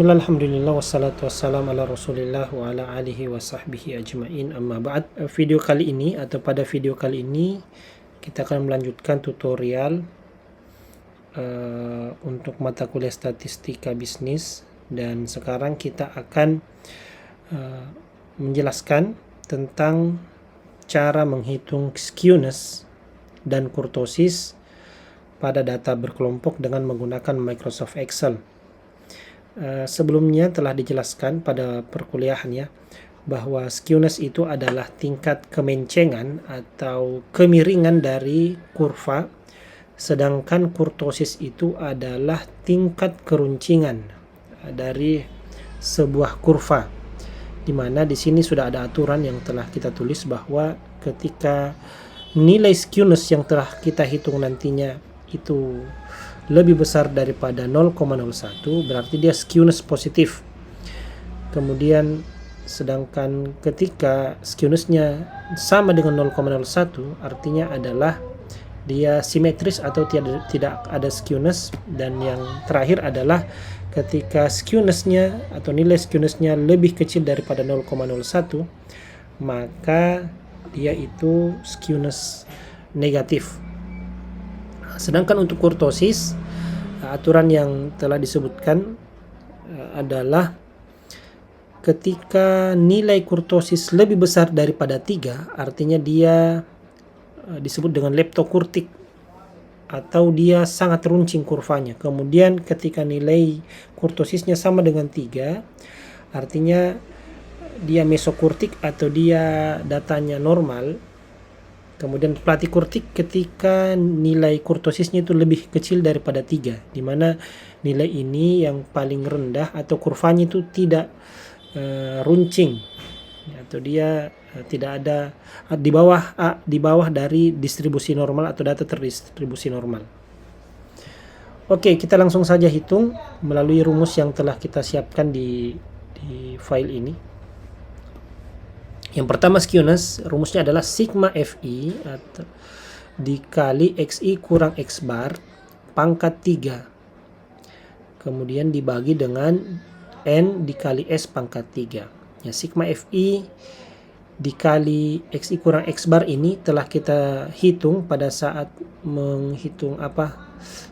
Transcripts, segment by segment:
Alhamdulillah wassalatu wassalam ala rasulillah wa ala alihi wa sahbihi ajma'in amma ba'd. Video kali ini atau pada video kali ini kita akan melanjutkan tutorial untuk mata kuliah statistika bisnis, dan sekarang kita akan menjelaskan tentang cara menghitung skewness dan kurtosis pada data berkelompok dengan menggunakan Microsoft Excel. Sebelumnya telah dijelaskan pada perkuliahan ya, bahwa skewness itu adalah tingkat kemencengan atau kemiringan dari kurva, sedangkan kurtosis itu adalah tingkat keruncingan dari sebuah kurva, di mana di sini sudah ada aturan yang telah kita tulis bahwa ketika nilai skewness yang telah kita hitung nantinya itu lebih besar daripada 0,01, berarti dia skewness positif. Kemudian sedangkan ketika skewnessnya sama dengan 0,01, artinya adalah dia simetris atau tidak ada skewness. Dan yang terakhir adalah ketika skewnessnya atau nilai skewnessnya lebih kecil daripada 0,01, maka dia itu skewness negatif. Sedangkan untuk kurtosis, aturan yang telah disebutkan adalah ketika nilai kurtosis lebih besar daripada 3, artinya dia disebut dengan leptokurtik atau dia sangat runcing kurvanya. Kemudian ketika nilai kurtosisnya sama dengan 3, artinya dia mesokurtik atau dia datanya normal. Kemudian platikurtik ketika nilai kurtosisnya itu lebih kecil daripada 3, di mana nilai ini yang paling rendah atau kurvanya itu tidak runcing atau dia tidak ada di bawah dari distribusi normal atau data terdistribusi normal. Oke, kita langsung saja hitung melalui rumus yang telah kita siapkan di file ini. Yang pertama, skewness rumusnya adalah sigma fi atau dikali xi kurang x bar pangkat 3, kemudian dibagi dengan n dikali s pangkat 3. Ya, sigma fi dikali xi kurang x bar ini telah kita hitung pada saat menghitung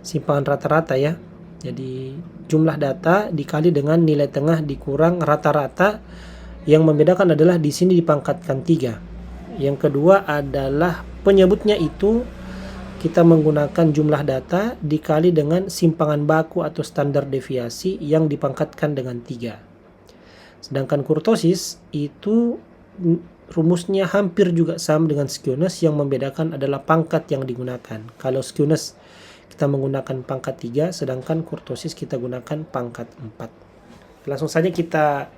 simpangan rata-rata ya. Jadi jumlah data dikali dengan nilai tengah dikurang rata-rata. Yang membedakan adalah di sini dipangkatkan 3. Yang kedua adalah penyebutnya itu kita menggunakan jumlah data dikali dengan simpangan baku atau standar deviasi yang dipangkatkan dengan 3. Sedangkan kurtosis itu rumusnya hampir juga sama dengan skewness, yang membedakan adalah pangkat yang digunakan. Kalau skewness kita menggunakan pangkat 3, sedangkan kurtosis kita gunakan pangkat 4. Langsung saja kita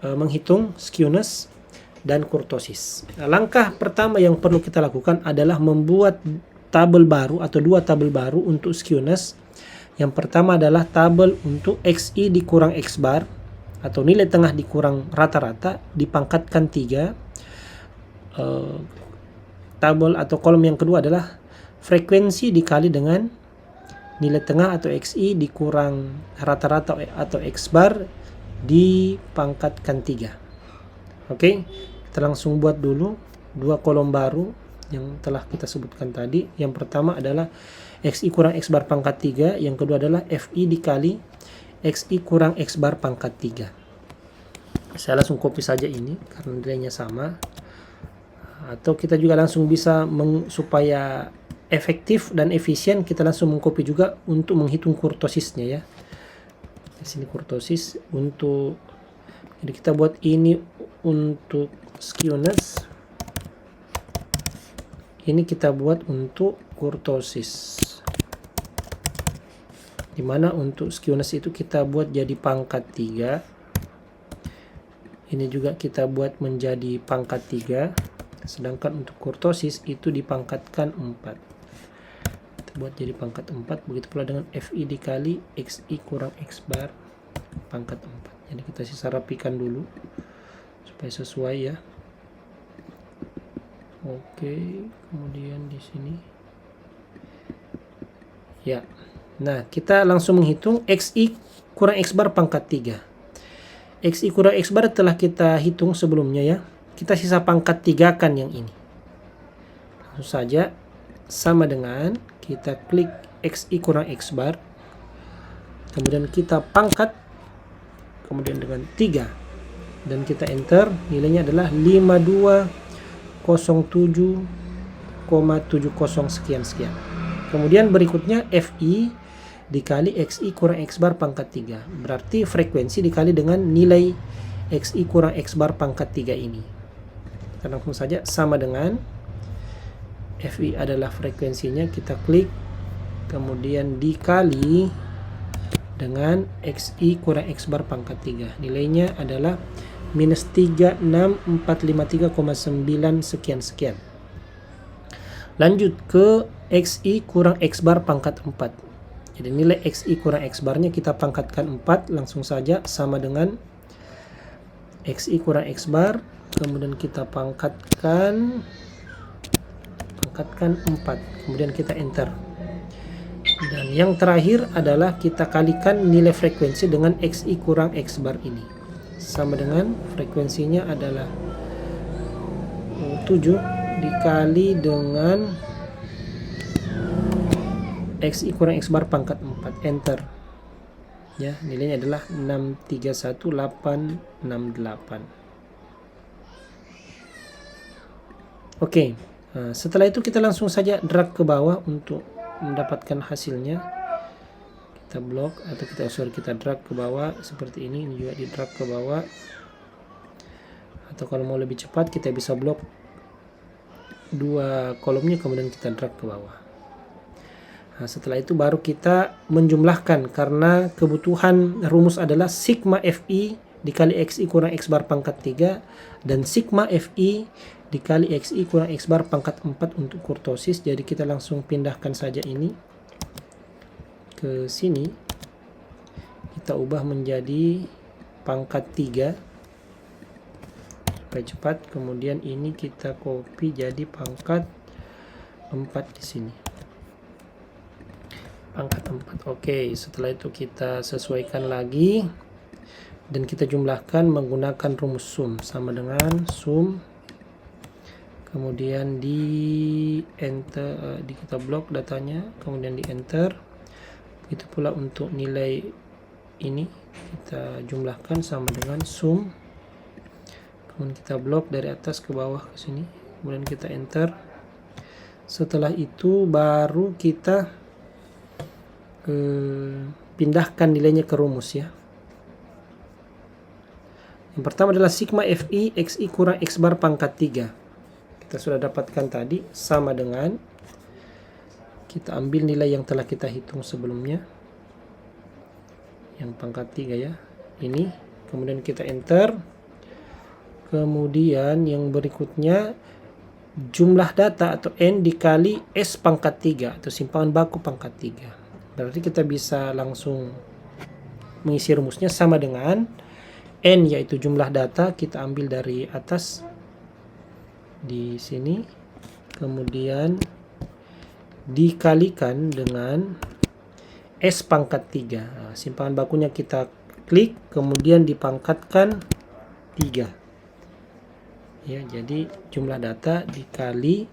menghitung skewness dan kurtosis. Langkah pertama yang perlu kita lakukan adalah membuat tabel baru atau dua tabel baru untuk skewness. Yang pertama adalah tabel untuk xi dikurang x bar atau nilai tengah dikurang rata-rata dipangkatkan 3. Tabel atau kolom yang kedua adalah frekuensi dikali dengan nilai tengah atau xi dikurang rata-rata atau x bar dipangkatkan 3. Oke, kita langsung buat dulu dua kolom baru yang telah kita sebutkan tadi. Yang pertama adalah xi kurang x bar pangkat 3, yang kedua adalah fi dikali xi kurang x bar pangkat 3. Saya langsung copy saja ini karena nilainya sama, atau kita juga langsung bisa supaya efektif dan efisien, kita langsung mengcopy juga untuk menghitung kurtosisnya ya. Di sini kurtosis untuk, jadi kita buat ini untuk skewness, ini kita buat untuk kurtosis, dimana untuk skewness itu kita buat jadi pangkat 3, ini juga kita buat menjadi pangkat 3, sedangkan untuk kurtosis itu dipangkatkan 4, kita buat jadi pangkat 4. Begitu pula dengan fi dikali xi kurang x bar pangkat 4. Jadi kita sisa rapikan dulu supaya sesuai ya. Oke, kemudian di sini ya Nah, kita langsung menghitung XI kurang X bar pangkat 3. XI kurang X bar telah kita hitung sebelumnya ya. Kita sisa pangkat 3 kan yang ini. Langsung saja sama dengan kita klik XI kurang X bar. Kemudian kita pangkat. Kemudian dengan 3. Dan kita enter. Nilainya adalah 5207,70 sekian-sekian. Kemudian berikutnya FI dikali XI kurang X bar pangkat 3. Berarti frekuensi dikali dengan nilai XI kurang X bar pangkat 3 ini. Kita langsung saja sama dengan FI adalah frekuensinya, kita klik, kemudian dikali dengan XI kurang X bar pangkat 3. Nilainya adalah minus 36453,9 sekian-sekian. Lanjut ke XI kurang X bar pangkat 4. Jadi nilai XI kurang X barnya kita pangkatkan 4, langsung saja sama dengan XI kurang X bar, kemudian kita pangkatkan 4, kemudian kita enter. Dan yang terakhir adalah kita kalikan nilai frekuensi dengan XI kurang X bar ini. Sama dengan frekuensinya adalah 7 dikali dengan XI kurang X bar pangkat 4, enter. Ya, nilainya adalah 631868. Oke. Nah, setelah itu kita langsung saja drag ke bawah untuk mendapatkan hasilnya. Kita blok atau kita drag ke bawah seperti ini juga di drag ke bawah. Atau kalau mau lebih cepat kita bisa blok 2 kolomnya kemudian kita drag ke bawah. Nah, setelah itu baru kita menjumlahkan, karena kebutuhan rumus adalah sigma FI dikali XI kurang X bar pangkat 3 dan sigma FI dikali XI kurang X bar pangkat 4 untuk kurtosis. Jadi kita langsung pindahkan saja ini ke sini. Kita ubah menjadi pangkat 3 supaya cepat. Kemudian ini kita copy jadi pangkat 4 di sini. Pangkat 4. Oke, setelah itu kita sesuaikan lagi dan kita jumlahkan menggunakan rumus sum. Sama dengan sum, kemudian di enter, kita blok datanya, kemudian di enter. Begitu pula untuk nilai ini kita jumlahkan sama dengan sum, kemudian kita blok dari atas ke bawah ke sini, kemudian kita enter. Setelah itu baru kita pindahkan nilainya ke rumus ya. Yang pertama adalah sigma FI XI kurang X bar pangkat 3. Kita sudah dapatkan tadi, sama dengan kita ambil nilai yang telah kita hitung sebelumnya, yang pangkat 3 ya, ini, kemudian kita enter. Kemudian yang berikutnya jumlah data atau N dikali S pangkat 3 atau simpangan baku pangkat 3. Berarti kita bisa langsung mengisi rumusnya sama dengan N, yaitu jumlah data, kita ambil dari atas di sini, kemudian dikalikan dengan S pangkat 3. Nah, simpangan bakunya kita klik, kemudian dipangkatkan 3. Ya, jadi jumlah data dikali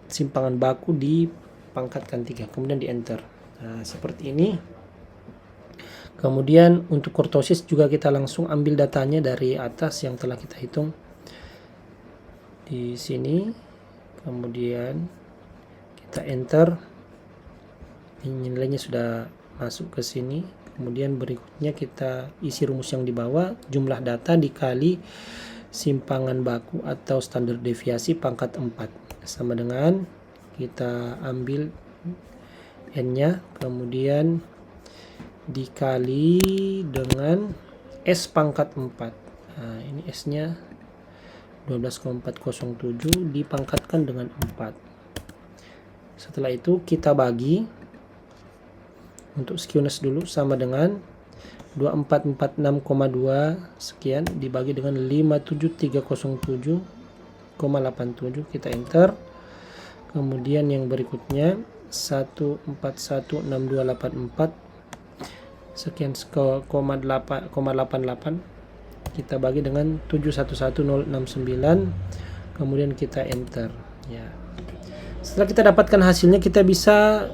simpangan baku dipangkatkan 3, kemudian di enter. Nah, seperti ini. Kemudian untuk kurtosis juga kita langsung ambil datanya dari atas yang telah kita hitung di sini, kemudian kita enter. Ini nilainya sudah masuk ke sini. Kemudian berikutnya kita isi rumus yang di bawah, jumlah data dikali simpangan baku atau standar deviasi pangkat 4. Sama dengan kita ambil N-nya, kemudian dikali dengan S pangkat 4. Nah, ini S-nya 12,407 dipangkatkan dengan 4. Setelah itu kita bagi untuk skewness dulu, sama dengan 2446,2 sekian dibagi dengan 57307,87, kita enter. Kemudian yang berikutnya 1416284 sekian 0,88 kita bagi dengan 711069, kemudian kita enter ya. Setelah kita dapatkan hasilnya, kita bisa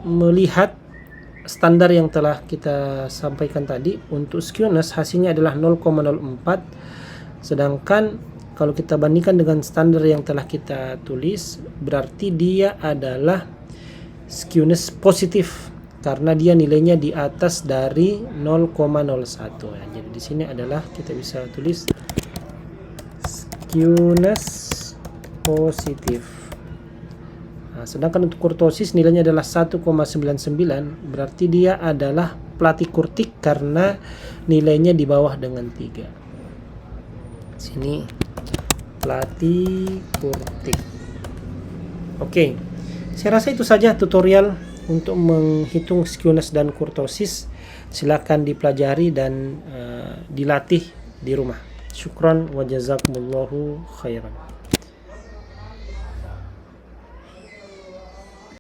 melihat standar yang telah kita sampaikan tadi. Untuk skewness hasilnya adalah 0,04, sedangkan kalau kita bandingkan dengan standar yang telah kita tulis, berarti dia adalah skewness positif karena dia nilainya di atas dari 0,01 ya. Jadi di sini adalah kita bisa tulis skewness positif. Nah, sedangkan untuk kurtosis nilainya adalah 1,99, berarti dia adalah platykurtik karena nilainya di bawah dengan 3. Sini platykurtik. Oke, saya rasa itu saja tutorial untuk menghitung skewness dan kurtosis. Silakan dipelajari dan dilatih di rumah. Syukran wa jazakumullahu khairan.